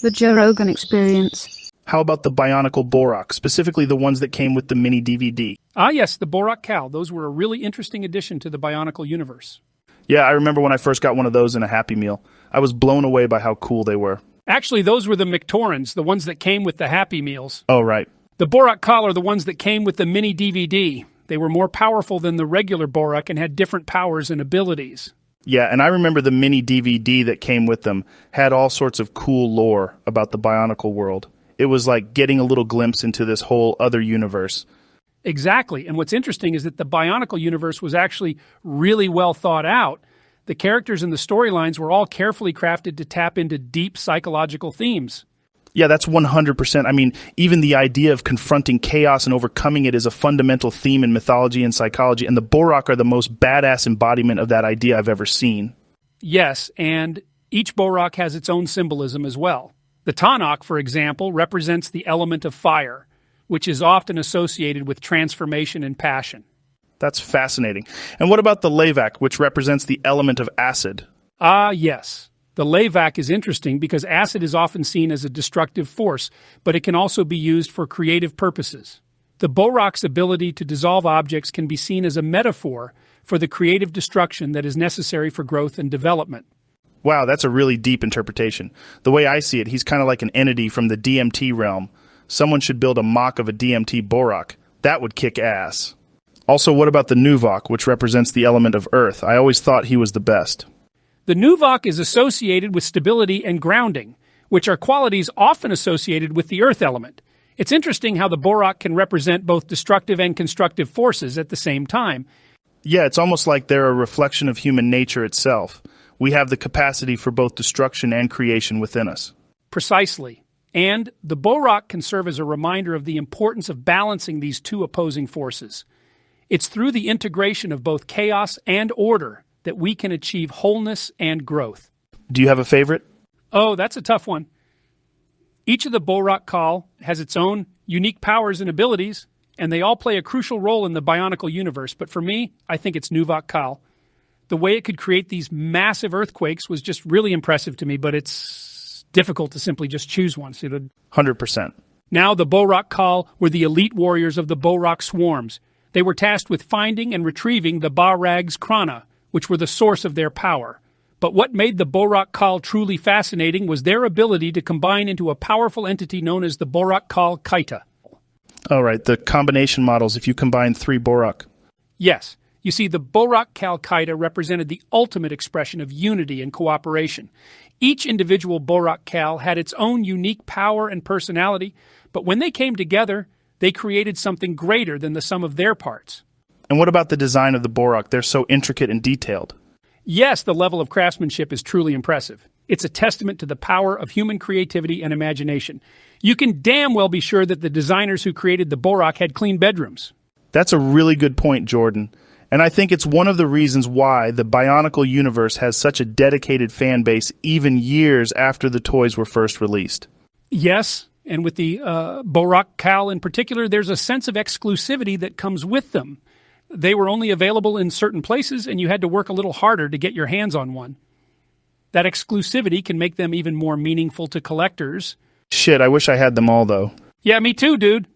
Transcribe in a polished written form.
The Joe Rogan Experience. How about the Bionicle Bohrok, specifically the ones that came with the mini DVD? Ah, yes, the Bohrok-Kal. Those were a really interesting addition to the Bionicle universe. Yeah, I remember when I first got one of those in a Happy Meal. I was blown away by how cool they were. Actually, those were the McTorrins, the ones that came with the Happy Meals. Oh, right. The Bohrok-Kal are the ones that came with the mini DVD. They were more powerful than the regular Bohrok and had different powers and abilities. Yeah, and I remember the mini DVD that came with them had all sorts of cool lore about the Bionicle world. It was like getting a little glimpse into this whole other universe. Exactly. And what's interesting is that the Bionicle universe was actually really well thought out. The characters and the storylines were all carefully crafted to tap into deep psychological themes. Yeah, that's 100%. I mean, even the idea of confronting chaos and overcoming it is a fundamental theme in mythology and psychology, and the Bohrok are the most badass embodiment of that idea I've ever seen. Yes, and each Bohrok has its own symbolism as well. The Tanakh, for example, represents the element of fire, which is often associated with transformation and passion. That's fascinating. And what about the Levak, which represents the element of acid? Ah, yes. The Levak is interesting because acid is often seen as a destructive force, but it can also be used for creative purposes. The Bohrok's ability to dissolve objects can be seen as a metaphor for the creative destruction that is necessary for growth and development. Wow, that's a really deep interpretation. The way I see it, he's kind of like an entity from the DMT realm. Someone should build a mock of a DMT Bohrok. That would kick ass. Also, what about the Nuvok, which represents the element of earth? I always thought he was the best. The Nuvok is associated with stability and grounding, which are qualities often associated with the earth element. It's interesting how the Bohrok can represent both destructive and constructive forces at the same time. Yeah, it's almost like they're a reflection of human nature itself. We have the capacity for both destruction and creation within us. Precisely. And the Bohrok can serve as a reminder of the importance of balancing these two opposing forces. It's through the integration of both chaos and order that we can achieve wholeness and growth. Do you have a favorite? Oh, that's a tough one. Each of the Bohrok-Kal has its own unique powers and abilities, and they all play a crucial role in the Bionicle universe. But for me, I think it's Nuvok-Kal. The way it could create these massive earthquakes was just really impressive to me, but it's difficult to simply just choose one. 100%. Now the Bohrok-Kal were the elite warriors of the Bohrok swarms. They were tasked with finding and retrieving the Ba-Rag's Krana, which were the source of their power. But what made the Bohrok-Kal truly fascinating was their ability to combine into a powerful entity known as the Bohrok-Kal Kaita. All right, the combination models if you combine 3 Bohrok. Yes. You see, the Bohrok-Kal Kaita represented the ultimate expression of unity and cooperation. Each individual Bohrok-Kal had its own unique power and personality, but when they came together, they created something greater than the sum of their parts. And what about the design of the Bohrok? They're so intricate and detailed. Yes, the level of craftsmanship is truly impressive. It's a testament to the power of human creativity and imagination. You can damn well be sure that the designers who created the Bohrok had clean bedrooms. That's a really good point, Jordan. And I think it's one of the reasons why the Bionicle universe has such a dedicated fan base even years after the toys were first released. Yes, and with the Bohrok-Kal in particular, there's a sense of exclusivity that comes with them. They were only available in certain places, and you had to work a little harder to get your hands on one. That exclusivity can make them even more meaningful to collectors. Shit, I wish I had them all, though. Yeah, me too, dude.